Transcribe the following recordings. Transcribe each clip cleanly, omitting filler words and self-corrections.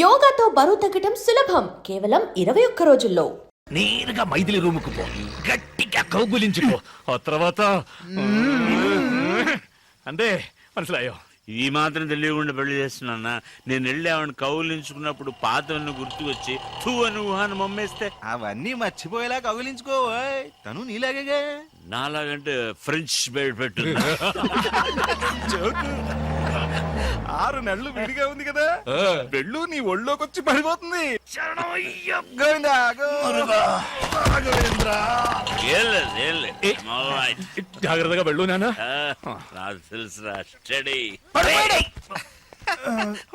యోగాతో బరువు తగ్గటం సులభం కేవలం 21 రోజుల్లో. నేరుగా మైథిలి రూముకు పో, గట్టిగా కౌగులించుకో. ఆ తర్వాత అంతే, మనసులాయో. ఈ మాత్రం తెలియకుండా పెళ్లి చేస్తున్నా. నేను వెళ్ళి ఆవిడ కౌలించుకున్నప్పుడు పాతవన్నీ గుర్తు వచ్చి నువ్వు అని మమ్మేస్తే అవన్నీ మర్చిపోయేలా కౌగిలించుకో. తను నీలాగే. నాలాగంటే ఫ్రెంచ్ బెడ్ పెట్టు. 6 నెలలు విడిగా ఉంది కదా, పెళ్ళు నీ ఒళ్ళోకి వచ్చి పడిపోతుంది. గోవిందా, జాగ్రత్తగా వెళ్ళు నాన్న. నాకు తెలుసురా, స్టడీ.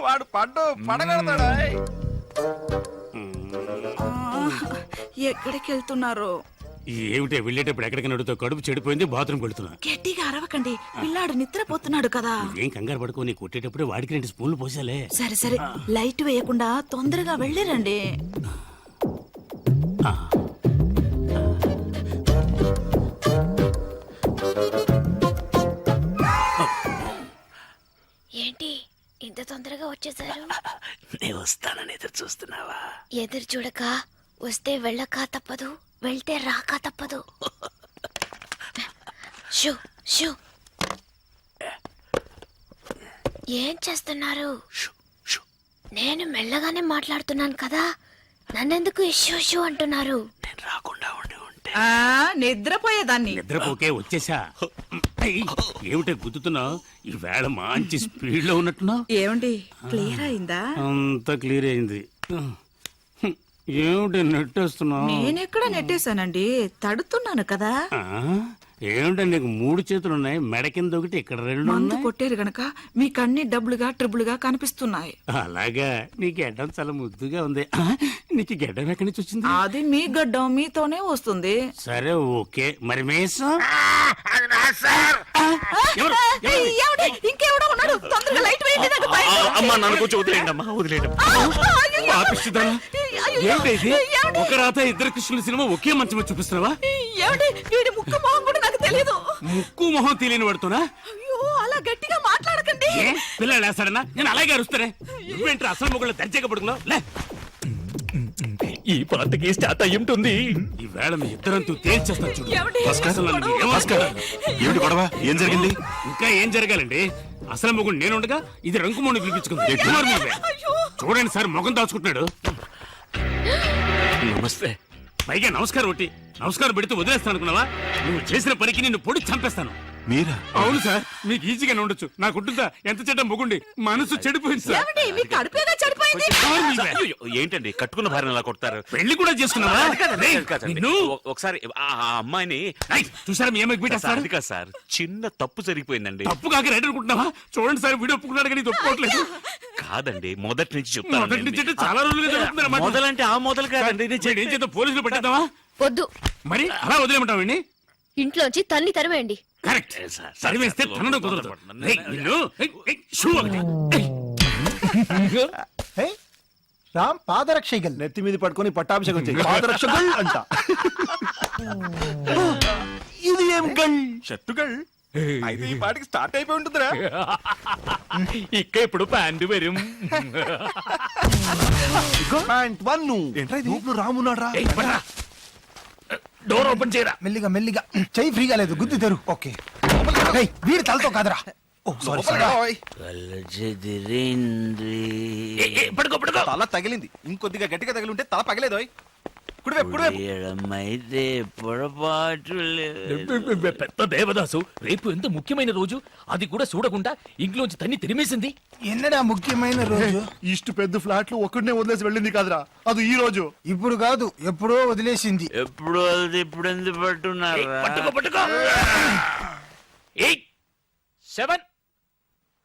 వాడు పడగడతాడా? ఎక్కడికి వెళ్తున్నారు? ఏమిటే వెళ్ళేటప్పుడు ఎక్కడికి నడుతో కడుపు చెడిపోయింది, బాత్రూమ్ వెళ్తున్నా. గట్టిగా అరవకండి, పిల్లాడు నిద్రపోతున్నాడు కదా. ఏం కంగారు పడుకో, నీ కొట్టేటప్పుడు వాడికి 2 స్పూన్లు పోసాలే. సరే సరే, లైట్ వేయకుండా తొందరగా వెళ్ళిరండి. ఏంటి ఇంత తొందరగా వచ్చేసారు? నేను వస్తానని ఎదురు చూస్తున్నావా? ఎదురు చూడక వస్తే వెళ్ళక తప్పదు, వెళ్తే రాక తప్పదు. Shoe shoe. ఏం చేస్తున్నారు? నేను మెల్లగానే మాట్లాడుతున్నాను కదా, నన్నెందుకు షూ షూ అంటున్నారు? నేను రాకుండా ఉండి ఉంటే నిద్రపోయేదాన్ని. నిద్రపోకే వచ్చేసా. ఏమిటే గుద్దుతున్నావు? ఈ వేళ మంచి స్పీడ్ లో ఉన్నట్టున్నావు. ఏమండి, క్లియర్ అయిందా? అంతా క్లియర్ అయింది. ఏమిటి నెట్టేస్తున్నావు? నేనెక్కడ నెట్టేశానండి, తడుతున్నాను కదా. ఏమిటో నీకు 3 చేతులు ఉన్నాయి, మెడ కింద ఒకటి, ఇక్కడ 2 మందు ఉన్నాయి. కొట్టారు గనక మీకు అన్ని డబ్బులుగా ట్రిబుల్గా కనిపిస్తున్నాయి. అలాగా? నీ గెడ్డం చాలా ముద్దుగా ఉంది. నీకు గెడ్డం ఎక్కడి నుంచి వచ్చింది? అది మీ గడ్డం మీతోనే వస్తుంది. సరే ఓకే, మరి మేసం ఇంకెవడో ఉన్నాడు, తొందరగా లైట్ వేయండి. నాకు భయం. అమ్మా నన్ను కొంచెం వదిలేయండి అమ్మా, వదిలేయండి. ఏంటి ఒక రాత 2 కృష్ణుల సినిమా ఒకే మంచం మీద చూపిస్తున్నావా? ఏమండి, వీడి ముక్కు మొహం కూడా నాకు తెలియదు. ముక్కు మొహం తెలియని పడుతున్నా? అయ్యో, అలా గట్టిగా మాట్లాడకండి. పిల్లలు వేస్తాడన్నా, నేను అలాగే అరుస్తానే. నువ్వేంటి అసలు మొగుళ్ళ దర్జాగా పడుకున్నావు? లే, ఈ పాటకి స్టార్ట్ అయ్యి ఉంటుంది. ఈ వేళ మీ ఇద్దరంతూ తేల్చేస్తాను చూడు. ఏమండి? ఏమిటి గొడవ? ఏం జరిగింది? ఇంకా ఏం జరగాలండి? అసలు మొగుడు నేనుండగా ఇది రంకుమోని పిలిపించుకుంది. చూడండి సార్, మొగం దాచుకుంటున్నాడు. నమస్తే. పైగా నమస్కారం ఒకటి, నమస్కారం పెడితే వదిలేస్తాను అనుకున్నావా? నువ్వు చేసిన పనికి నిన్ను పొడి చంపేస్తాను. మీరా? అవును సార్, మీకు ఈజీగానే ఉండొచ్చు. నాకుంటుందా? ఎంత చెడ్డ మొగుండి, మనసు చెడిపోయింది సార్. ఏమండి, మీ కడుపేగా చెడిపోయింది. ఏంటండి కట్టుకున్న భార్యను అలా కొడతారు? పెళ్లి కూడా చేసుకున్నావా? నిన్ను ఒకసారి ఆ అమ్మాయిని చూసారా మీ అమ్మాయికి పెట్టేస్తారు. అది కాదు సార్, చిన్న తప్పు జరిగిపోయిందండి. తప్పు కాక రైట్ అనుకుంటున్నావా? చూడండి సార్, వీడియో ఒప్పుకున్నాడు కానీ ఒప్పుకోవట్లేదు. కాదండి, మొదటి నుంచి మొదటి నుంచి చెప్తాను. అంటే చాలా రోజులుగా జరుగుతుందన్నమాట. మొదలంటే ఆ మొదలు కాదండి. వీడు ఏం చేద్దాం, పోలీసులు పెట్టేద్దామా? వద్దు, మరి అలా వదిలేమంటావు వీడిని? ఇంట్లోంచి తన్ని తరివేయండి. కరెక్ట్, సరివేస్తే తనను కుదరదు. ఏయ్, నిన్ను, ఏయ్, ఏయ్, షూ ఒకటి. ఏయ్. రామ్ పాదరక్షగల్ నెత్తి మీద పట్టుకొని పట్టాభిషేకం చేయి. పాదరక్షగల్ అంట. ఇది ఏం గల్? షర్టుగల్? అయితే ఈ పాటికి స్టార్ట్ అయిపోయి ఉంటుందిరా. ఇక్క ఇప్పుడు ప్యాంటు వരും. పాయింట్ 1. ఏంట్రా ఇది? ఊపులో రామున్నాడ్రా. డోర్ ఓపెన్ చేయరా. మెల్లిగా మెల్లిగా చెయ్యి ఫ్రీగా లేదు, గుద్ది తెరు. ఓకే, ఏయ్, వీడి తలతో కాదురా. ఓ సారీ సారీ. పడుకో పడుకో. తల తగిలింది, ఇంకొద్దిగా గట్టిగా తగిలి ఉంటే తల పగలేదోయ్. అయితే పొరపాటు పెద్ద దేవదాసు, రేపు ఎంత ముఖ్యమైన రోజు, అది కూడా చూడకుండా ఇంట్లోంచి తన్ని తిరిమేసింది. ఎన్నడా ముఖ్యమైన రోజు? ఇష్ట పెద్ద ఫ్లాట్ లో ఒక్కడనే వదిలేసి వెళ్ళింది కాదురా, అది ఈ రోజు. ఇప్పుడు కాదు, ఎప్పుడో వదిలేసింది. ఎప్పుడు అది ఇప్పుడు ఎందుకు పట్టున్నారు? పట్టుకో పట్టుకో. 8 7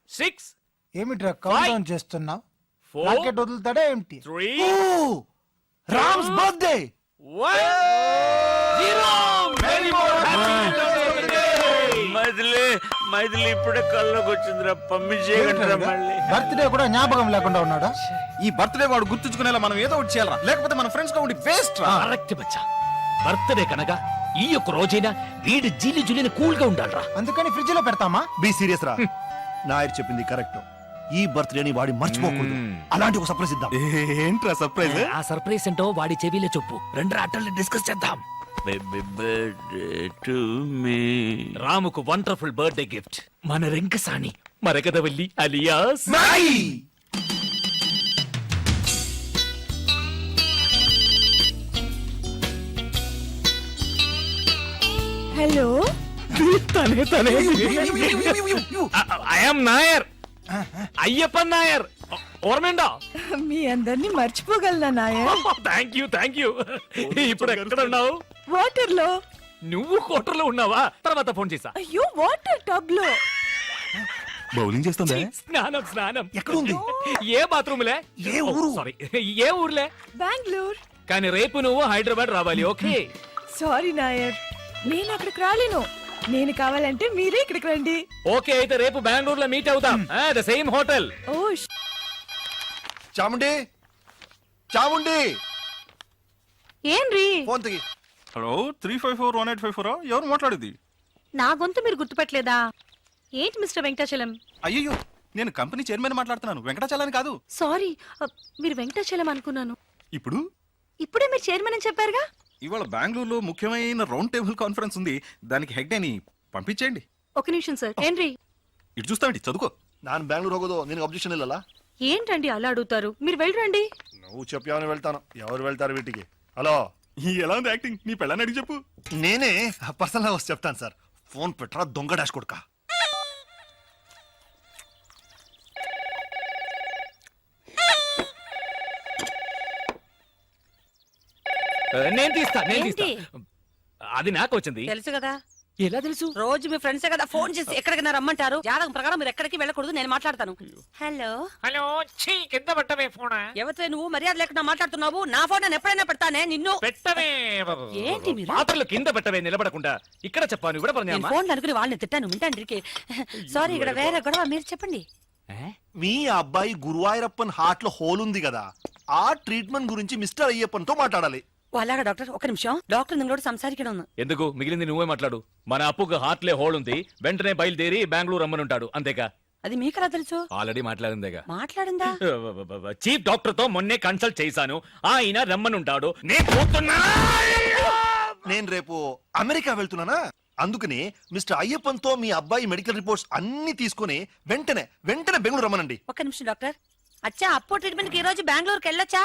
6 ఏమిట్రా కౌంట్ డౌన్ చేస్తున్నావు? 4 రాకెట్ వదులుతాడా ఏమిటి? 3 రామ్స్ బర్త్డే. 1 0. మైథిలి ఇప్పుడే కల్లోకి వచ్చిందిరా, పంపించేయగలరా మళ్ళీ? బర్త్డే కూడా జ్ఞాపకం లేకుండా ఉన్నాడా? ఈ బర్త్డే వాడు గుర్తుంచుకునేలా మనం ఏదో ఒకటి చేయాలరా, లేకపోతే మన ఫ్రెండ్స్ గా ఉండి వేస్ట్ రా. కరెక్ట్ బచ్చా, బర్త్డే కనుక ఈ ఒక్క రోజైనా వీడి జీలి జులిని కూల్ గా ఉండాలరా. అందుకని ఫ్రిడ్జ్ లో పెడతామా? బీ సీరియస్ రా. నాయర్ చెప్పింది కరెక్ట్. ఈ బర్త్డేని వాడి మర్చిపోకూడదు. అలాంటి ఒక సర్ప్రైజ్ ఇద్దాం. ఏంట్రా సర్ప్రైజ్? ఆ సర్ప్రైజ్ ఏంటో వాడి చెవిలో చెప్పు. రెండు ఆటల్ని డిస్కస్ చేద్దాం. Baby birthday to me. రాముకు వండర్ఫుల్ బర్త్డే గిఫ్ట్ మన రింకసాని మరగదవల్లి అలియాస్ హలో తనే తనే ఐఎమ్ నాయర్ అయ్యప్పన్ నాయర్ ఓర్మేండా మీ అందరినీ మర్చిపోగలనా నాయర్? థ్యాంక్ యూ ఇప్పుడు ఎక్కడ ఉన్నావు? వాటర్ లో. నువ్వు కోటర్లో ఉన్నావా? తర్వాత ఫోన్ చేసా. అయ్యో వాటర్ టబ్ లో. బౌలింగ్ చేస్తుందా? స్నానం ఎక్కడ ఉంది? ఏ బాత్రూమ్లే? ఏ ఊరు? సారీ ఏ ఊర్లే? బెంగళూరు. కానీ రేపు నువ్వు హైదరాబాద్ రావాలి. ఓకే సారీ నాయర్, నేను అక్కడికి రాలేను. నేను కావాలంటే మీరే ఇక్కడికి రండి. ఓకే అయితే రేపు బెంగళూరులో మీట్ అవుతాం. The same hotel. Oh Chamundi, Chamundi, ఏంరి ఫోన్ తెగి. హలో 3541854 ఎవరు మాట్లాడేది? నా గొంతు మీరు గుర్తుపెట్టలేదా? ఏంటి మిస్టర్ వెంకటాచలం? అయ్యో నేను కంపెనీ చైర్మన్ మాట్లాడుతున్నాను, వెంకటాచలాని కాదు. సారీ, మీరు వెంకటాచలం అనుకున్నాను. ఇప్పుడు ఇప్పుడే మీరు చైర్మన్ అని చెప్పారుగా. ఇవాళ బెంగళూరులో ముఖ్యమైన రౌండ్ టేబుల్ కాన్ఫరెన్స్ ఉంది, దానికి హెడ్ అని పంపించేయండి. ఒక నిమిషం సార్. ఏంరి ఇటు చూస్తామండి, చదువుకో. ನಾನು ಬ್ಯಾಂಗ್ಳೂರ್ ಹೋಗೋದು ನಿನಗೆ ಅಬ್ಜೆಕ್ಷನ್ ಇಲ್ಲಲ್ಲ? ఏంటండి అలా అడుగుతారు? మీరు వెళ్ళరండి. నువ్వు చెప్పావని వెళ్తాను. ఎవరు వెళ్తారు వీటికి? హలో, ఎలా ఉంది యాక్టింగ్? నీ పెళ్ళని అడిగి చెప్పు. నేనే పర్సనల్ గా వచ్చి చెప్తాను సార్. ఫోన్ పెట్టరా దొంగ డాష్ కొడుక. నేను తీస్తా. ఏంటి? అది నాకు వచ్చింది. తెలుసు కదా, ఎలా తెలుసు? రోజు మీ ఫ్రెండ్సే కదా ఫోన్ చేసి ఎక్కడికైనా రమ్మంటారు. జాతకం ప్రకారం మీరు ఎక్కడికి వెళ్ళకూడదు, నేను మాట్లాడతాను. హలో హలో కింద పెట్టవే ఫోన్. ఎవరితో నువ్వు మర్యాద లేకుండా మాట్లాడుతున్నావు? నా ఫోన్ నేను ఎప్పుడైనా పెడతానే నిన్ను. పెట్టవే. ఏంటి మీరు? పాత్రలు కింద పెట్టవే నిలబడకుండా. ఇక్కడ చెప్పాను ఇక్కడ నేను ఫోన్ అనుకుని వాళ్ళని తిట్టాను. వింటాండ్రికి సారీ, ఇక్కడ వేరే గొడవ. మీరు చెప్పండి. మీ అబ్బాయి గురువాయూరప్పన్ హార్ట్ లో హోల్ ఉంది కదా, ఆ ట్రీట్మెంట్ గురించి మిస్టర్ అయ్యప్పన్ తో మాట్లాడాలి. ఓ, అలాగా డాక్టర్? ఒక నిమిషం, డాక్టర్ నిങ്ങളోട് సంസാരിക്കണം. ఎందుకు? మిగిలింది నువ్వే మాట్లాడు. మన అప్పుకు హార్ట్లే హోల్ ఉంది, వెంటనే బయలుదేరి బెంగళూరు రమ్మనుంటాడు. అంతేగా? అది మీకెలా తెలుసు? ఆల్రెడీ మాట్లాడిందేగా. మాట్లాడిందా? చీఫ్ డాక్టర్ తో మొన్నే కన్సల్ట్ చేశాను, ఆయన రమ్మనుంటాడు. నేను పోతున్నా. నేను రేపు అమెరికా వెళ్తున్నానా, అందుకని మిస్టర్ అయ్యప్పన్ తో మీ అబ్బాయి మెడికల్ రిపోర్ట్స్ అన్ని తీసుకుని వెంటనే బెంగళూరు రమ్మనండి. ఒక నిమిషం డాక్టర్. అచ్చా, అప్పో ట్రీట్మెంట్ కి ఈ రోజు బెంగళూరుకి వెళ్ళొచ్చా?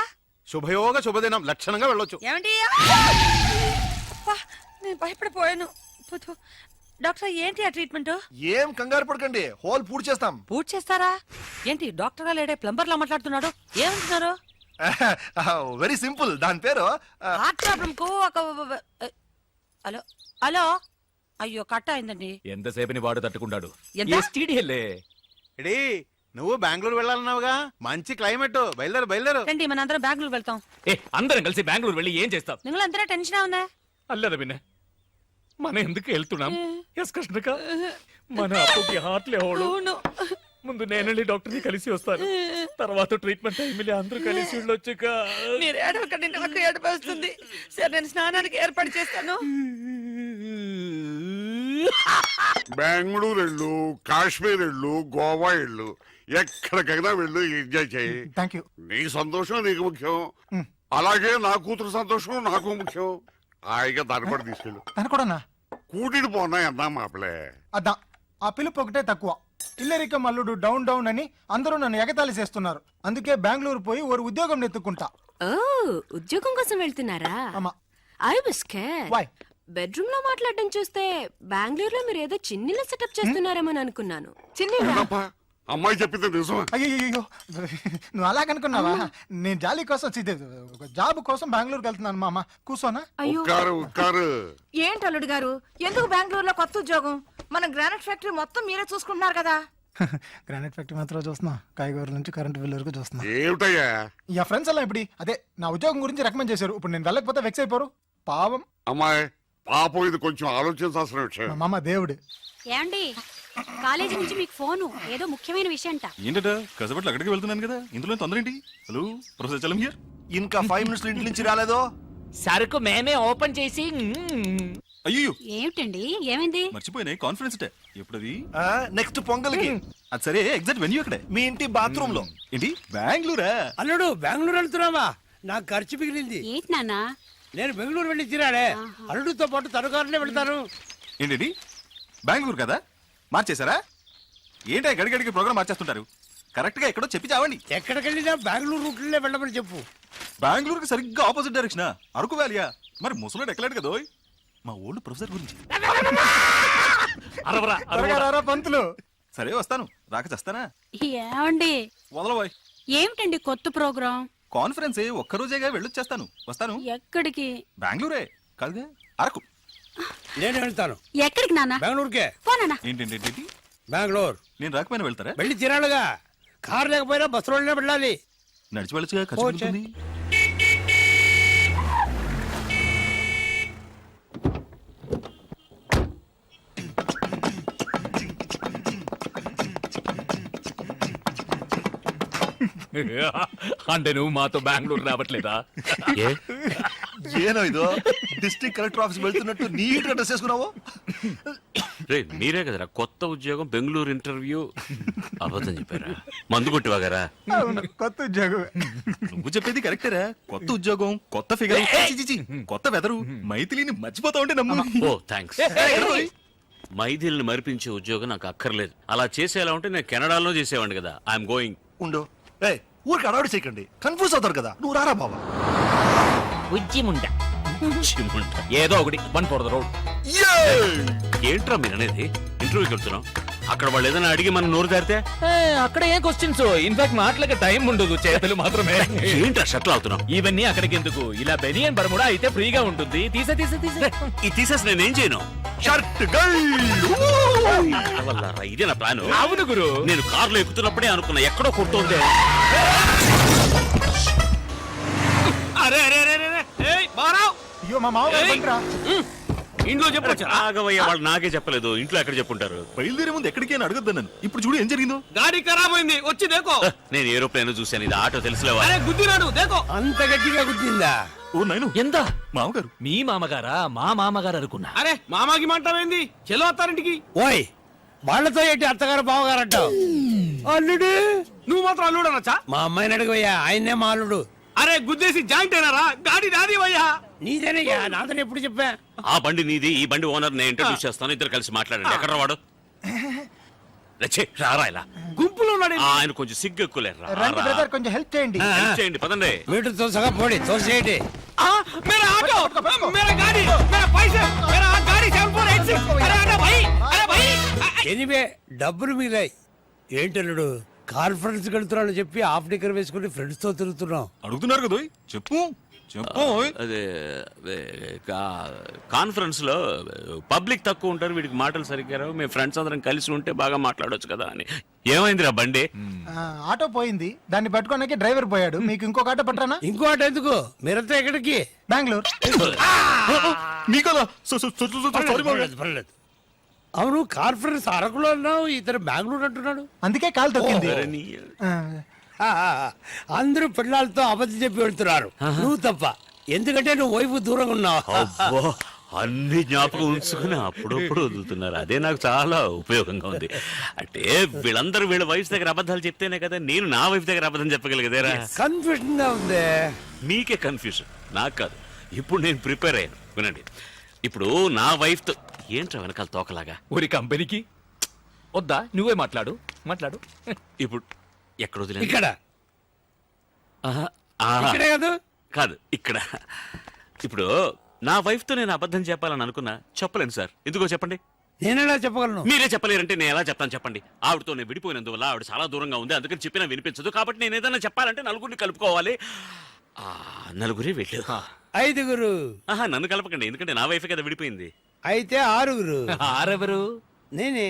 శుభయోగ శుభదినం, లక్షణంగా వెళ్ళొచ్చు. ఏమండి? అబ్బా, నేను భయపడిపోయాను. పుతు. డాక్టర్ ఏంటి ఆ ట్రీట్మెంట్? ఏం కంగారు పడకండి, హోల్ పూర్తి చేస్తాం. పూర్తి చేస్తారా? ఏంటి డాక్టర్ గా లేడే ప్లంబర్ లా మాట్లాడుతున్నాడు? ఏమంటున్నారు? వెరీ సింపుల్, దాని పేరు హార్ట్ ప్రాబ్లం కు ఒక హలో హలో. అయ్యో, కట్ అయిందండి. ఎంతసేపని వాడు తట్టుకుంటాడు. ఎంత? STD-లే. ఎడీ నువ్వు బెంగళూరు వెళ్ళాలన్నావుగా, మంచి క్లైమేట్, బయలుదేరు. రండి, మన అందరం బెంగళూరు వెళ్తాం. అందరం కలిసి బెంగళూరు వెళ్ళి ఏం చేస్తాం? നിങ്ങൾ എന്തിനാ ടെൻഷൻ ആവുന്നേ? అల్లదా విన్న మనం ఎందుకు వెళ్తున్నాం? ఎస్ కృష్ణక, మన అప్పుకి హార్ట్లే హోల్. ముందు నేనండి డాక్టర్ ని కలిసి వస్తాను, తర్వాత ట్రీట్మెంట్ టైంలో అందరూ కలిసి వెళ్ళొచ్చుక. మీరు ఏడవకండి, నాకు ఏడుపు వస్తుంది. సరే, నేను స్నానానికి ఏర్పాటు చేస్తాను. బెంగళూరు వెళ్ళు, కాశ్మీర్ వెళ్ళు, గోవా వెళ్ళు, ఎక్కడికైనా వెళ్ళు, ఎంజాయ్ చేయి. Thank you. నీ సంతోషం నీకు ముఖ్యం, అలాగే నా కూతురు సంతోషం నాకు ముఖ్యం. హాయిగా దాన్ని కూడా తీసుకెళ్ళు. తను కూడా కూటిని పోనా అన్నా మాపలే. అదా, ఆ పిలుపు ఒకటే తక్కువ. ఇల్లరిక మల్లుడు డౌన్ డౌన్ అని అందరూ నన్ను ఎగతాళి చేస్తున్నారు. అందుకే బెంగళూరు పోయి ఓ ఉద్యోగం నెత్తుకుంటా. ఓ, ఉద్యోగం కోసం వెళ్తున్నారా? అమ్మా. I was scared. Why? Bedroom లో మాట్లాడడం చూస్తే బెంగళూరులో మీరు ఏదో చిన్నిల్లు సెటప్ చేస్తున్నారేమో అనుకున్నాను. ఏంటప్పా, అమ్మాయి చెప్పింది నిజమా? అయ్యో, నువ్వు అలాగనుకున్నావా? నేను జాలీ కోసం జాబ్ కోసం బెంగళూరుకి వెళ్తున్నాను. మామ కూర్చోనా? ఉక్కారు ఏంటి అల్లుడు గారు, ఎందుకు బెంగళూరులో కొత్త ఉద్యోగం? మన గ్రానైట్ ఫ్యాక్టరీ మొత్తం మీరే చూసుకుంటున్నారు కదా. గ్రానైట్ ఫ్యాక్టరీ మాత్రం చూస్తున్నా, కాయగూరల నుంచి కరెంట్ బిల్ వరకు చూస్తున్నా. ఏమిటయ్యా? ఈ ఫ్రెండ్స్ అలా ఇప్పుడు అదే నా ఉద్యోగం గురించి రికమెండ్ చేశారు. ఇప్పుడు నేను వెళ్ళకపోతే వెక్స్ అయిపోరు. పావం అమ్మాయి, పాపం ఇది కొంచెం ఆలోచించాల్సిన విషయం. మా మామ దేవుడు. ఏమండి, కాలేజీ నుంచి మీకు ఫోను, ఏదో ముఖ్యమైన విషయం అంట. ఏంటట కసబట్లు అక్కడికి వెళ్తున్నాను కదా, ఇందులో తొందర ఏంటి? Hello professor Chalam here. ఇంకా 5 minutes ఇంటి నుంచి రాలేదో సరుకు మేమే ఓపెన్ చేసి అయ్యో ఏమిటండి ఏమైంది మర్చిపోయినాయి కాన్ఫరెన్స్ డే ఎప్పుడది నెక్స్ట్ పొంగల్కి అది సరే ఎగ్జాక్ట్ వెన్యూ అక్కడే మీ ఇంటి బాత్రూమ్ లో. ఏంటి బెంగళూరా? అల్లుడు బెంగళూరు వెళ్తున్నావా? నాకు ఖర్చు మిగిలింది. ఏంటి నాన్న నేను బెంగళూరు వెళ్ళి తిరాడే. అల్లుడితో పాటు తనుకారులే వెళ్తాను. ఏంటి బెంగళూరు కదా మార్చేశారా? ఏంటి గడిగడికి ప్రోగ్రామ్ మార్చేస్తుంటారు? కరెక్ట్ గా ఎక్కడో చెప్పి చావండి. ఎక్కడికి వెళ్ళినా బెంగళూరు రూట్లే వెళ్ళమని చెప్పు. బెంగళూరుకి సరిగ్గా ఆపోజిట్ డైరెక్షన్ అరకు వ్యాలియా? మరి ముసలోడు ఎక్కలేడు కదా మా ఓల్డ్ ప్రొఫెసర్ గురించి. అరవరా పంతులు. సరే వస్తాను, రాక చేస్తానా? ఏమండి వదలబోయ్. ఏమిటండి కొత్త ప్రోగ్రాం? కాన్ఫరెన్స్ ఒక్కరోజేగా వెళ్ళొచ్చేస్తాను. వస్తాను. ఎక్కడికి? బెంగళూరే కాదుగా, అరకు. నేను వెళ్తాను. ఎక్కడికి నాన్న? బెంగళూరుకే. పోనా? ఏంటి బెంగళూరు నేను రాకపోయినా వెళ్తారా? వెళ్ళి తిరాడుగా. కారు లేకపోయినా బస్సులోనే వెళ్ళాలి. నడిచి వెళ్ళొచ్చుగా, ఖర్చు ఉంటుంది. అంటే నువ్వు మాతో బెంగళూరు రావట్లేదా? ఏనో ఇదో డిస్ట్రిక్ట్ కలెక్టర్ ఆఫీస్ వెళ్తున్నట్టు నీట్ గా డ్రెస్ చేసుకున్నావు. రే మీరే కదరా కొత్త ఉద్యోగం బెంగళూరు ఇంటర్వ్యూ అబద్ధం చెప్పారా? మందు కొట్టివాగారా? కొత్త ఉద్యోగం. నువ్వు చెప్పేది కరెక్టేరా. కొత్త ఉద్యోగం, కొత్త ఫిగర్, కొత్త వెదరు. మైథిలిని మర్చిపోతా ఉంటే నమ్ము. ఓ థ్యాంక్స్. మైథిల్ని మరిపించే ఉద్యోగం నాకు అక్కర్లేదు. అలా చేసేలా ఉంటే నేను కెనడాలో చేసేవాడిని కదా. I'm going. ఉండు ఊరికి అడవాడి చేయకండి, కన్ఫ్యూజ్ అవుతారు కదా. నువ్వు రారా బాబా. ఉజ్జిముండ ఏదో ఒకటి 1 for the road. ఏంట్రా మీరు అనేది? ఇంటర్వ్యూకి వెళ్తున్నాం, అక్కడ వాళ్ళు ఏదైనా అడిగి మనం నోరు దారితే అక్కడ ఏం క్వశ్చన్స్? ఇన్ఫాక్ట్ మాటలకి టైం ఉండదు, చేతులు మాత్రమే. ఏంట్రా షట్లు అవుతున్నాం? ఇవన్నీ అక్కడికి ఎందుకు? ఇలా బెనియన్ బర్ముడా అయితే ఫ్రీగా ఉంటుంది. తీసే ఇది తీసేసి నేనేం చేయను? షర్ట్ వల్లరా, ఇదే నా ప్లాన్. అవును గురు. నేను కారులో ఎక్కుతున్నప్పుడే అనుకున్నా ఎక్కడో కొడుతుంది. అరే అరే అరే అరే ఏయ్ బారావ్. అయ్యో మా మామ ఇంట్లో చెప్పొచ్చు. ఆగవయ్య, వాళ్ళు నాకే చెప్పలేదు. ఇంట్లో ఎక్కడ చెప్పుంటారు? బయలుదేరే ముందు ఎక్కడికి అని అడగద్దు నన్ను. ఇప్పుడు చూడు ఏం జరిగిందో. గాడి ఖరాబ్ అయింది, వచ్చి దేకో. నేను ఏరోప్లేన్ చూశాను, ఇది ఆటో తెలుసులేవా? అరే గుద్దినాడు, దేకో. అంత గట్టిగా గుద్దిందా? ఓ నైను, ఎంత? మామగారు. మీ మామగారా? మా మామగారు అనుకున్నా. అరే మామాకి మాంటావేంది? చెలో అత్తారింటికి. ఓయ్, వాళ్ళతో ఏంటి అత్తగారు బావగారు అంటావు? అల్లుడు నువ్వు మాత్రం అల్లుడు అనొచ్చా? మా అమ్మాయిని అడుగుయ్యా, ఆయన్నే మా అల్లుడు. అరే గుద్దేసి జాయింట్ అయినారా? గాడి నాది వయ్యా. నీదేనయ్యా, నాదని ఎప్పుడు చెప్పా? ఆ బండి నీది, ఈ బండి ఓనర్ నేను ఇంట్రడ్యూస్ చేస్తాను. ఇద్దరు కలిసి మాట్లాడండి. ఎక్కడ వాడు? రారా ఇలా. గుంపులో ఉన్నాడు. ఆయన కొంచెం సిగ్గు ఎక్కువలేరు. కొంచెం హెల్ప్ చేయండి. హెల్ప్ చేయండి, పదండి. మీటర్ తోసగా పోడి, తోసేయండి. मेरा ऑटो, मेरा गाड़ी, मेरा पैसे, मेरा गाड़ी 7486. अरे आना भाई, अरे भाई. ఎనివే డబ్బులు మిగిలాయి. ఏంటల్లుడు, కాన్ఫరెన్స్ వెళ్తున్నాను చెప్పి హాఫ్ డిక్కర్ వేసుకుని ఫ్రెండ్స్ తో తిరుగుతున్నాం. అడుగుతున్నారు కదా, చెప్పు చెప్పు. అదే కాన్ఫరెన్స్ లో పబ్లిక్ తక్కువ ఉంటారు, వీడికి మాటలు సరిగ్గా రావు. మేము ఫ్రెండ్స్ అందరం కలిసి ఉంటే బాగా మాట్లాడొచ్చు కదా అని. ఏమైందిరా బండి? ఆటో పోయింది, దాన్ని పట్టుకోడానికి డ్రైవర్ పోయాడు. మీకు ఇంకొక ఆటో పట్టరానా? ఇంకో ఆట ఎందుకు? మీరంతా ఎక్కడికి? బెంగళూరు. పర్లేదు. అవును, కాన్ఫరెన్స్ అరకులో అన్నావు, ఇతను బెంగళూరు అంటున్నాడు. అందుకే కాలు తొక్కింది. అందరూ పిల్లలతో అబద్ధం చెప్పి వెళ్తున్నారు, నువ్వు తప్ప. ఎందుకంటే నువ్వు వైపు దూరంగా ఉన్నావు. అబ్బో, అన్ని జ్ఞాపకం ఉంచుకుని అప్పుడప్పుడు వదులుతున్నారు. అదే నాకు చాలా ఉపయోగంగా ఉంది. అంటే వీళ్ళందరూ వీళ్ళ వైఫ్ దగ్గర అబద్ధాలు చెప్తేనే కదా నేను నా వైఫ్ దగ్గర అబద్ధం చెప్పగలిగేదేరా. కన్ఫ్యూజన్ గా ఉంది. మీకే కన్ఫ్యూజన్, నాకు కాదు. ఇప్పుడు నేను ప్రిపేర్ అయ్యాను, వినండి. ఇప్పుడు నా వైఫ్ తో ఏంట్రా వెనకాల తోకలాగా? ఊరి కంపెనీకి వద్దా? నువ్వే మాట్లాడు. ఇప్పుడు ఎక్కడ వదిలేదు? ఇక్కడ ఇక్కడే కాదు, కాదు ఇక్కడ. ఇప్పుడు నా వైఫ్ తో నేను అబద్ధం చెప్పాలని అనుకున్నా, చెప్పలేను సార్. ఎందుకో చెప్పండి. నేనెలా చెప్పగలను? మీరే చెప్పలేరంటే నేను ఎలా చెప్తాను చెప్పండి. ఆవిడతో నేను విడిపోయినందువల్ల ఆవిడ చాలా దూరంగా ఉంది, అందుకని చెప్పినా వినిపించదు. కాబట్టి నేను ఏదైనా చెప్పాలంటే నలుగురిని కలుపుకోవాలి. నలుగురే వెళ్ళు. 5గురు. నన్ను కలపకండి, ఎందుకంటే నా వైఫ్ కదా విడిపోయింది. అయితే 6గురు. ఆరెవరు? నేనే.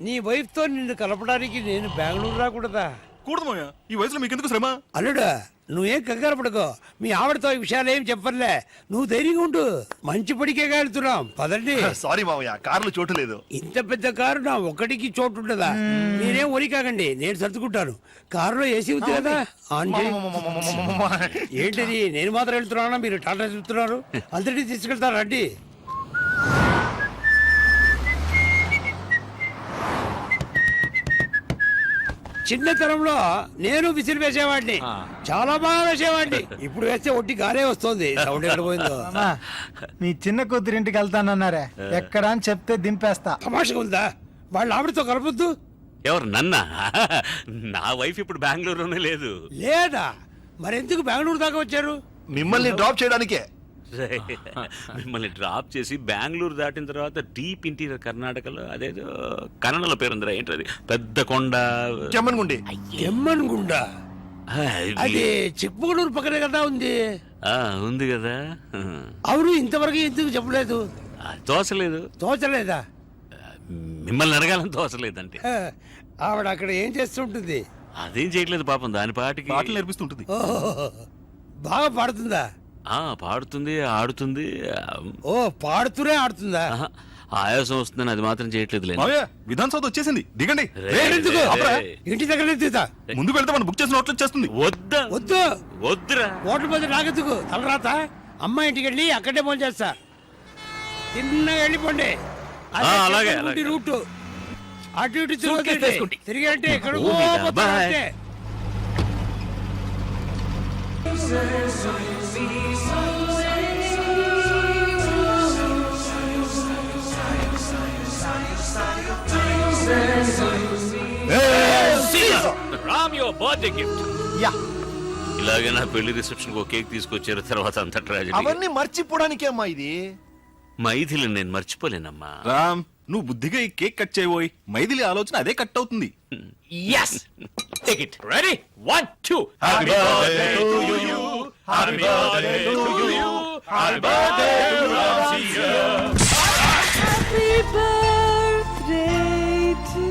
నీ వైఫ్ తో నిన్ను కలపడానికి నేను బెంగళూరు రాకూడదా? కూడదు మాయా, ఈ వయసులో మీకెందుకు శ్రమ? అల్లుడా, నువ్వేం కంగారు పడుకో, మీ ఆవిడతో ఈ విషయాలు ఏం చెప్పర్లే, నువ్వు ధైర్యంగా ఉండు. మంచి పడికే వెళ్తున్నాం, పదండి. సారీ మామయ్య, కారులో చోటు లేదు. ఇంత పెద్ద కారు నా ఒక్కడికి చోటు ఉంటుందా? మీరేం ఒరి కాకండి, నేను సర్దుకుంటాను. కారులో ఏసీ ఉంది కదా, ఆన్ చేయి. ఏంటిది, నేను మాత్రం వెళ్తున్నానా, మీరు టాటా చెప్తున్నారు? అందరినీ తీసుకెళ్తారు రండి. చిన్నతనంలో నేను విసిరి వేసేవాడిని, చాలా బాగా వేసేవాడిని. ఇప్పుడు వేస్తే ఒట్టి గారే వస్తుంది. సౌండ్ ఎక్కడ పోయిందో. మీ చిన్న కూతురింటికి వెళ్తానన్నారే, ఎక్కడ అని చెప్తే దింపేస్తా. తమాషగా ఉందా? వాళ్ళ ఆవిడతో కలపొద్దు. ఎవరు నన్నా? నా వైఫ్ ఇప్పుడు బెంగళూరులోనే లేదు. లేదా మరెందుకు బెంగళూరు దాకా వచ్చారు? మిమ్మల్ని డ్రాప్ చేయడానికే. మిమ్మల్ని డ్రాప్ చేసి బెంగళూరు దాటిన తర్వాత డీప్ ఇంటీరియర్ కర్ణాటకలో అదేదో కన్నడలో పేరుందిరా, ఏంటది, పెద్ద కొండ, చెమ్మన్గుండి. ఎమ్మన్గుండ అది చిక్మగళూరు పక్కనే కదా ఉంది. ఉంది కదా. అవును, ఇంతవరకు ఎందుకు చెప్పలేదు? తోసలేదు. తోచలేదా? మిమ్మల్ని అడగాలని తోసలేదంటే. ఆవిడ అక్కడ ఏం చేస్తుంటుంది? అదేం చేయట్లేదు పాపం, దాని పాటికి పాటలు నేర్పిస్తుంటుంది. ఓహో, బాగా పాడుతుందా? పాడుతుంది, ఆడుతుంది. ఓ, పాడుతూనే ఆడుతుందా? ఆయాసం వస్తుందని అది మాత్రం చేయట్లేదు. మావయ్య, విధాన్ సౌత్ వచ్చేసింది, దిగండి. ఎందుకు? ఇంటి దగ్గర దిగుతా. ముందుకు వెళ్తే మనం బుక్ చేసిన హోటల్ వచ్చేస్తుంది. వద్దా? వద్దు, వద్దురా. హోటల్ పోతే నాకెందుకు? తలరాత అమ్మ ఇంటికి వెళ్ళి అక్కడే ఫోన్ చేస్తా. తిన్నగా వెళ్ళిపోండి. అలాగే, అలాగే. రూట్ అటు ఇటు తిరిగి అంటే ఇక్కడ Ram your birthday gift. Yeah, ఇలాగే నా పెళ్లి రిసెప్షన్ కు కేక్ తీసుకొచ్చారు, తర్వాత అంత ట్రాజెడీ. అవన్నీ మర్చిపోవడానికే అమ్మా ఇది. మైథిలి నేను మర్చిపోలేనమ్మా. రామ్, నువ్వు బుద్ధిగా ఈ కేక్ కట్ చేయబోయి, మైథిలి ఆలోచన అదే కట్ అవుతుంది. yes take it ready 1 2 happy birthday to you happy birthday to you happy birthday to Ramsiya happy birthday to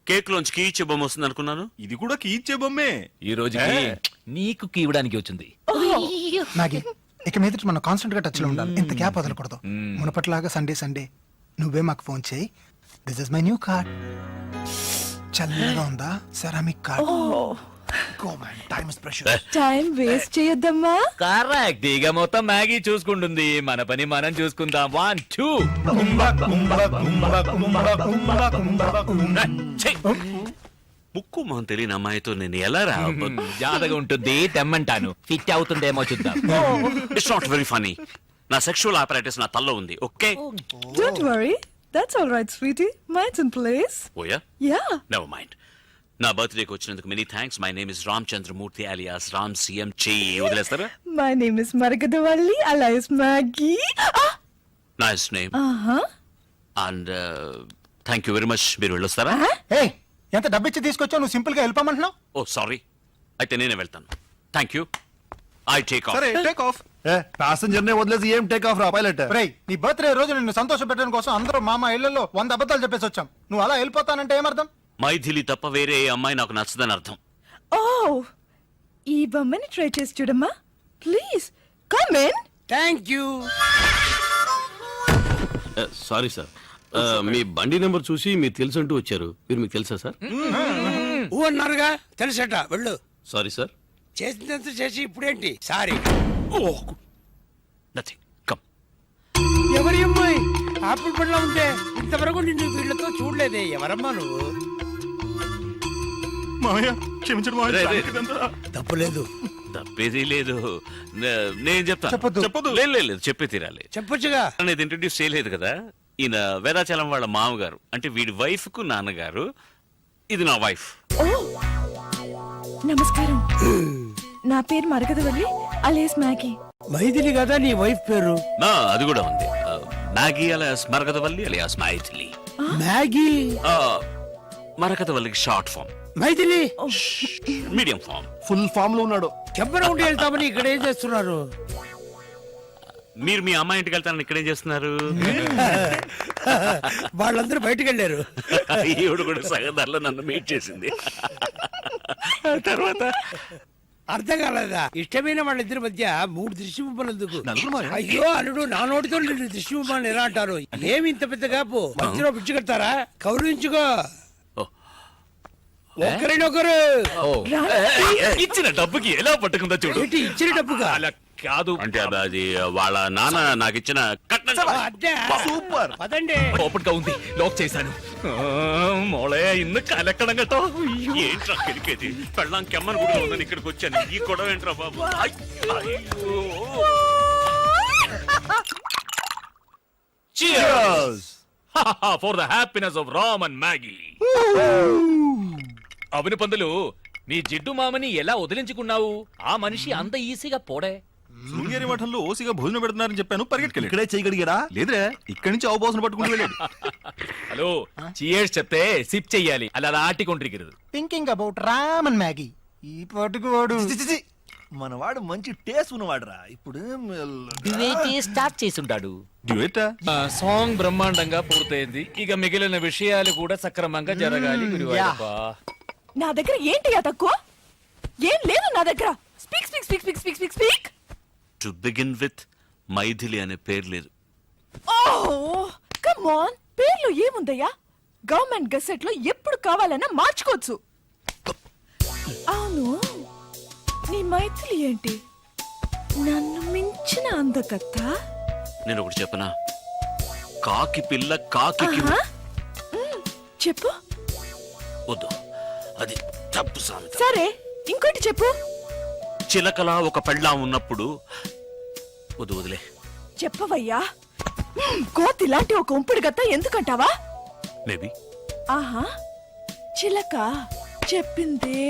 cake లోంచి కీచే బొమ్మ వస్తుంది అనుకున్నాను. ఇది కూడా కీచ్చే బొమ్మే. ఈ రోజుకి నీకు కీవడానికి వచ్చింది. నాగి, ఇక మీద మనం కాన్స్టెంట్ గా టచ్ లో ఉండాలి. ఇంత గ్యాప్ వదలకూడదు. మునపట్లాగా సండే సండే నువ్వే మాకు ఫోన్ చేయి. This is my new card. చల్లగా ఉందా? Ceramic card. Go man, time is precious. Time waste చేయొద్దమ్మా. కరెక్ట్. ఇక మొత్తం మ్యాగీ చూసుకుంటుంది, మన పని మనం చూసుకుందాం. 1 2 ముక్కు మొహం తెలియని అమ్మాయితో నేను ఎలా రా? జాతగా ఉంటుంది, తెమ్మంటాను. ఫిట్ అవుతుందేమో చూద్దాం. It's not very funny. నా సెక్షువల్ ఆపరేటర్స్ నా తల్లో ఉంది. Okay, don't worry, that's all right sweetie, minds in place. Oh yeah, yeah. Never mind. నా బర్త్డేకి వచ్చినందుకు many thanks. My name is Ramachandramurthy alias Ram CM. చెయ్యి వదిలేస్తారా? My name is Maragadavalli alias Maggie. Nice name. And thank you very much. మీరు వెళ్ళొస్తారా? ఏయ్, ఎంత డబ్బిచ్చి తీసుకొచ్చావు, నువ్వు సింపుల్ గా వెళ్ళిపోమంటున్నావు? ఓ సారీ, అయితే నేనే వెళ్తాను. Thank you. I take off. సరే, టేక్ ఆఫ్. ప్యాసింజర్ నే వదిలేసి ఏం టేక్ ఆఫ్ రా పైలట్. రేయ్, నీ బర్త్డే రోజు నిన్ను సంతోష పెట్టడం కోసం అందరూ మామ ఇళ్లలో 100 అబద్ధాలు చెప్పేసి వచ్చాం. నువ్వు అలా వెళ్ళిపోతానంటే ఏమర్థం? మైథిలి తప్ప వేరే ఏ అమ్మాయి నాకు నచ్చదని అర్థం. ఓ, ఈ బొమ్మని ట్రై చేసి చూడమ్మా please. Come in. Thank you. Sorry sir, మీ బండి నెంబర్ చూసి మీరు తెలుసు అంటూ వచ్చారు. మీరు మీకు తెలుసా సార్? ఊ అన్నారుగా, తెలుసట. వెళ్ళు. Sorry sir. చేసినంత చేసి ఇప్పుడేంటి సారీ? Nothing, come. ఎవరి అమ్మాయి ఆపిల్ పండ్లో ఉంటే ఇంతవరకు నిన్ను వీళ్ళతో చూడలేదే. ఎవరమ్మా నువ్వు? మావయ్య, క్షమించండి రే, రే. మావయ్య. ఇదంతా తప్పులేదు. తప్పేది లేదు. నేను చెప్తాను. చెప్పొద్దు. చెప్పొద్దు. లేదు, చెప్పే తీరాలి. చెప్పొచ్చుగా. అనేది ఇంట్రడ్యూస్ చేయలేదు కదా. ఈయన వేదాచలం వాళ్ళ మామగారు, అంటే వీడి వైఫ్ కు నాన్నగారు. ఇది నా వైఫ్. ఓ, నమస్కారం. నా పేరు మరగదవల్లి alias మ్యాగీ. మైథిలి కదా నీ వైఫ్ పేరు? అది కూడా ఉంది. Maggie alias Marakathavalli alias Mythili. Maggie. మరకతవల్లికి short form. Mythili medium form. Full form లో ఉన్నాడు. చెప్పన ఉండి వెళ్తామని ఇక్కడ ఏం చేస్తున్నారు? మీరు మీ అమ్మాయి ఇంటికి వెళ్తారని ఇక్కడేం చేస్తున్నారు? వాళ్ళందరూ బయటకు వెళ్ళారు. ఈవిడ కూడా సగదారిలో నన్ను మీట్ చేసింది. తర్వాత అర్థం కాలేదా? ఇష్టమైన వాళ్ళిద్దరి మధ్య 3 దృష్టి బొమ్మలు ఎందుకు? అయ్యో అల్లుడు, నా నోటితో నిన్ను దృష్టి బొమ్మలు ఎలా అంటారు? ఏమి ఇంత పెద్ద కాపు? మధ్యలో పిచ్చి కడతారా? కౌరించుకో ఒకరినొకరు. ఇచ్చిన డబ్బుకి ఎలా పట్టుకుందో చూడు. ఏంటి ఇచ్చిన డబ్బుగా? అలా కాదు అంటే అది వాళ్ళ నాన్న నాకు ఇచ్చిన కట్నం. అడ్డా. సూపర్. పదండి. ఓపెన్ గా ఉంది, లాక్ చేశాను. മോളെ ഇന്ന് കലക്കണം കേട്ടോ. ఏంట్రా కెలికేది? పెళ్ళాం కెమ్మని కూడా ఉందని ఇక్కడికి వచ్చాను. ఈ గొడవ ఏంట్రా బాబు? Cheers for the happiness of Ram and Maggie. అవును పందులు, నీ జిడ్డు మామని ఎలా వదిలించుకున్నావు? ఆ మనిషి అంత ఈజీగా పోడే. శృంగేరి మఠంలో ఓసిగా భోజనం పెడుతున్నారని చెప్పాను, పరిగెట్టుకెళ్ళి. ఇక్కడే చేయగలిగాడా? లేదురా, ఇక్కడి నుంచి అవబోసన పట్టుకుంటూ వెళ్ళాడు. హలో, చియర్స్ చెప్తే సిప్ చెయ్యాలి, అలా ఆటికొండ్రికిరదు. Thinking about Ram and Maggie. ఈ పాటుకు వాడు మనవాడు మంచి టేస్ట్ ఉన్నవాడురా. ఇప్పుడు స్టార్ట్ చేసుంటాడు. డ్యూయెట్టా? సాంగ్ బ్రహ్మాండంగా పూర్తయింది. ఇక మిగిలిన విషయాలు కూడా సక్రమంగా జరగాలి. గురువాయూరప్పా, నా దగ్గర ఏంటి తక్కువ? ఏం లేదు నా దగ్గర. Speak speak speak speak speak speak speak. To begin with Maithili అనే పేరు లేదు. ఓహ్ కమ్ ఆన్, పేర్లో ఏముందయ్యా? గవర్నమెంట్ గెసెట్ లో ఎప్పుడు కావాలన్నా మార్చుకోవచ్చు. అవును, నీ మైథిలి ఏంటి నన్ను మించిన అందకత్త? నేను ఒకటి చెప్పనా? కాకి పిల్ల కాకి చెప్పు. వద్దు, అది తప్పు సామెత. సరే, ఇంకోటి చెప్పు. చిలకలా ఒక పెళ్ళాం ఉన్నప్పుడు. వద్దు, వదిలే. చెప్పవయ్యా. కోతి లాంటి ఒక ఉంపుడు గత్త ఎందుకంటావా? మేబీ. ఆహా, చిలక చెప్పిందే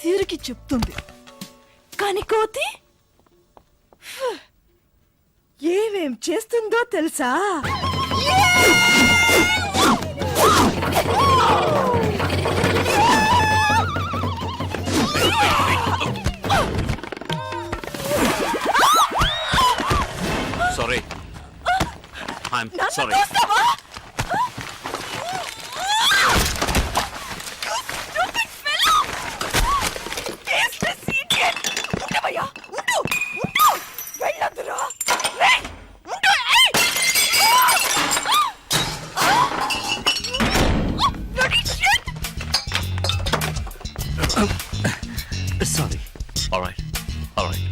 తిరిగి చెప్తుంది, కాని కోతి ఏమేం చేస్తుందో తెలుసా? Sorry, I'm sorry. Sorry. All right. All right.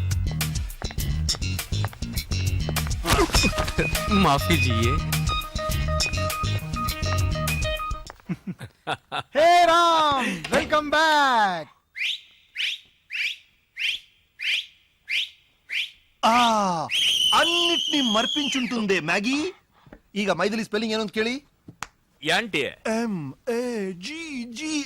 माफ कीजिए. హే రామ్, వెల్కమ్ బ్యాక్. అన్నిటినీ మర్పించుంటుందే మ్యాగీ. ಈಗ ಮೈಥಿಲಿ ಸ್ಪೆಲ್ಲಿಂಗ್ ಏನು ಅಂತ ಕೇಳಿ. యాంటి MAGGI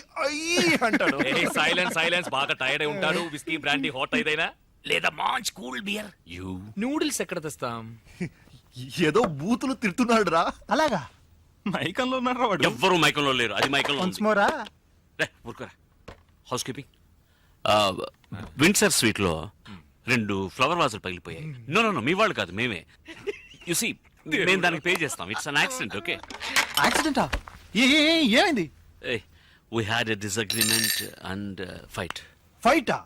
అంటాడు. సైలెన్స్ సైలెన్స్, బాగా టైర్డ్ అయి ఉంటాడు. విస్కీ బ్రాండీ హాట్ అయిదైనా లేదా మంచి కూల్ బియర్. You. నూడిల్స్ ఎక్కడ తెస్తాం? ఏదో బూతులు తిడుతున్నాడు రా. అలాగా? మైకంలో ఉన్నారా వాడు? ఎవ్వరూ మైకంలో లేరు. అది మైకంలో వన్స్ మోరా. ఊరుకోరా. House keeping. విండ్సర్ స్వీట్ లో 2 ఫ్లవర్ వాజులు పగిలిపోయాయి. నో నో నో, మీ వాళ్ళు కాదు, మేమే. యు సీ, మేము దానికి పే చేస్తాం. It's an accident. ఓకే. యాక్సిడెంటా? ఏమైంది? We had a disagreement and fight. ఫైటా?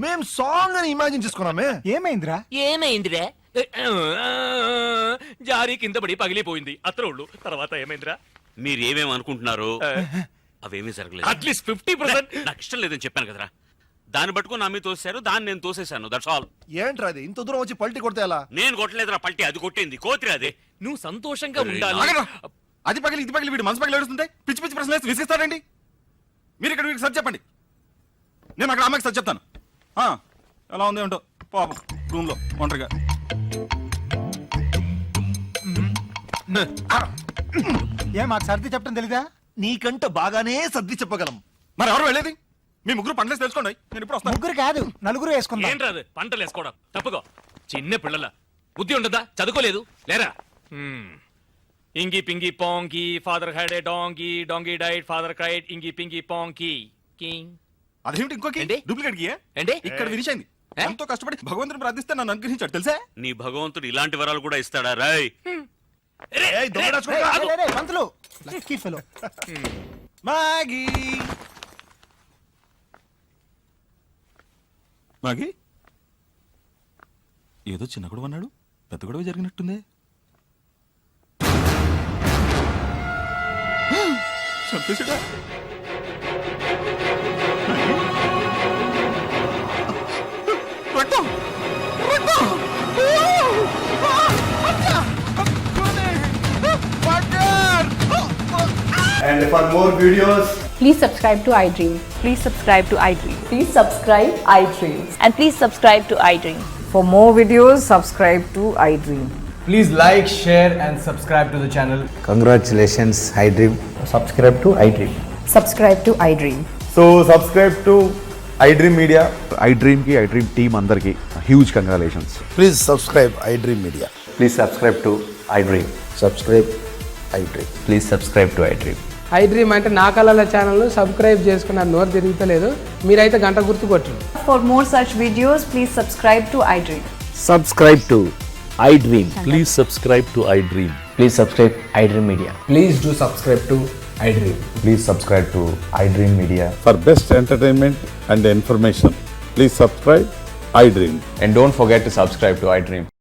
మేం సాంగ్ అని ఇమాజిన్ చేసుకున్నామే. ఏమైందిరా? ఏమైందిరా? జారీ కింద పడి పగిలిపోయింది అత్రోళ్ళు. తర్వాత ఏమైందిరా? మీరు ఏమేమి అనుకుంటున్నారు అవేమీ జరగలేదు. అట్లీస్ట్ 50%. నాకు ఇష్టం లేదని చెప్పాను కదరా. దాన్ని పట్టుకుని నా మీద తోసేశారు, దాన్ని నేను తోసేశాను. That's all. ఏంట్రా అది? ఇంత దూరం వచ్చి పల్టీ కొడితే ఎలా? నేను కొట్టలేదురా పల్టీ, అది కొట్టింది కోతిరా. అదే నువ్వు సంతోషంగా ఉండాలి. ఆగరా. అది పగిలి ఇది పగిలి వీడు మనసు పగిలి ఏడుస్తుంటే పిచ్చి పిచ్చి ప్రశ్నలు వేసి విసిస్తారండి. మీరు ఇక్కడ వీడికి సరి చెప్పండి, నేను అక్కడ అమ్మాయికి సరి చెప్తాను. ఎలా ఉంది ఏంటో పాపం రూమ్ లో ఒంటరిగా. ఏ మాకు సర్ది చెప్పడం తెలీదా? నీకంట బాగానే సర్ది చెప్పగలం. మరి ఎవరు వెళ్ళేది? మీ ముగ్గురు పంటలేసి తెలుసుకోండి, నేను ఇప్పుడు వస్తాను. ముగ్గురు కాదు, నలుగురు వేసుకుందాం. ఏంట్రాదు పంటలు వేసుకోవడం? తప్పుకో. చిన్న పిల్లల బుద్ధి ఉండదా? చదువుకోలేదు లేరా? ఇంగి పింగి పాంగి father had a donkey, donkey died, father cried, ఇంగి పింగి పాంగి. అదేమిటి ఇంకోకి ఏంటి? డూప్లికేట్ కి ఏంటి? ఇక్కడ ఫినిష్ అయింది ఎంతో కష్టపడి భగవంతుని ప్రార్థిస్తే నన్ను అనుగ్రహించాడు తెలుసా నీ భగవంతుడు ఇలాంటి వరాలు కూడా ఇస్తాడా రాయ్? ఏయ్, దొంగ రాజుకోగా. పంతులు లక్కీ ఫెలో మాగి మాగి ఏదో చిన్న గొడవ అన్నాడు పెద్ద గొడవ జరిగినట్టుంది చంపేసాడా రక్తం! రక్తం! And for more videos, Please subscribe to iDream. Please subscribe to iDream. Please subscribe iDream. And please subscribe to iDream. For more videos, subscribe to iDream. Please like share and subscribe to the channel. Congratulations iDream. Subscribe to iDream. Subscribe to iDream. So subscribe to iDream media. iDream కి iDream team అందరికి huge congratulations. Please subscribe iDream media. Please subscribe to iDream. Subscribe iDream. Please subscribe to iDream. iDream అంటే నా కళల channel subscribe చేసుకున్న నోరు తిరుగుతలేదు. మీరైతే గంట గుర్తు కొట్టండి. For more such videos, please subscribe to iDream. Subscribe to iDream. Please subscribe to iDream. Please subscribe iDream media. Please do subscribe to iDream. Please subscribe to iDream media. For best entertainment and information, please subscribe iDream. And don't forget to subscribe to iDream.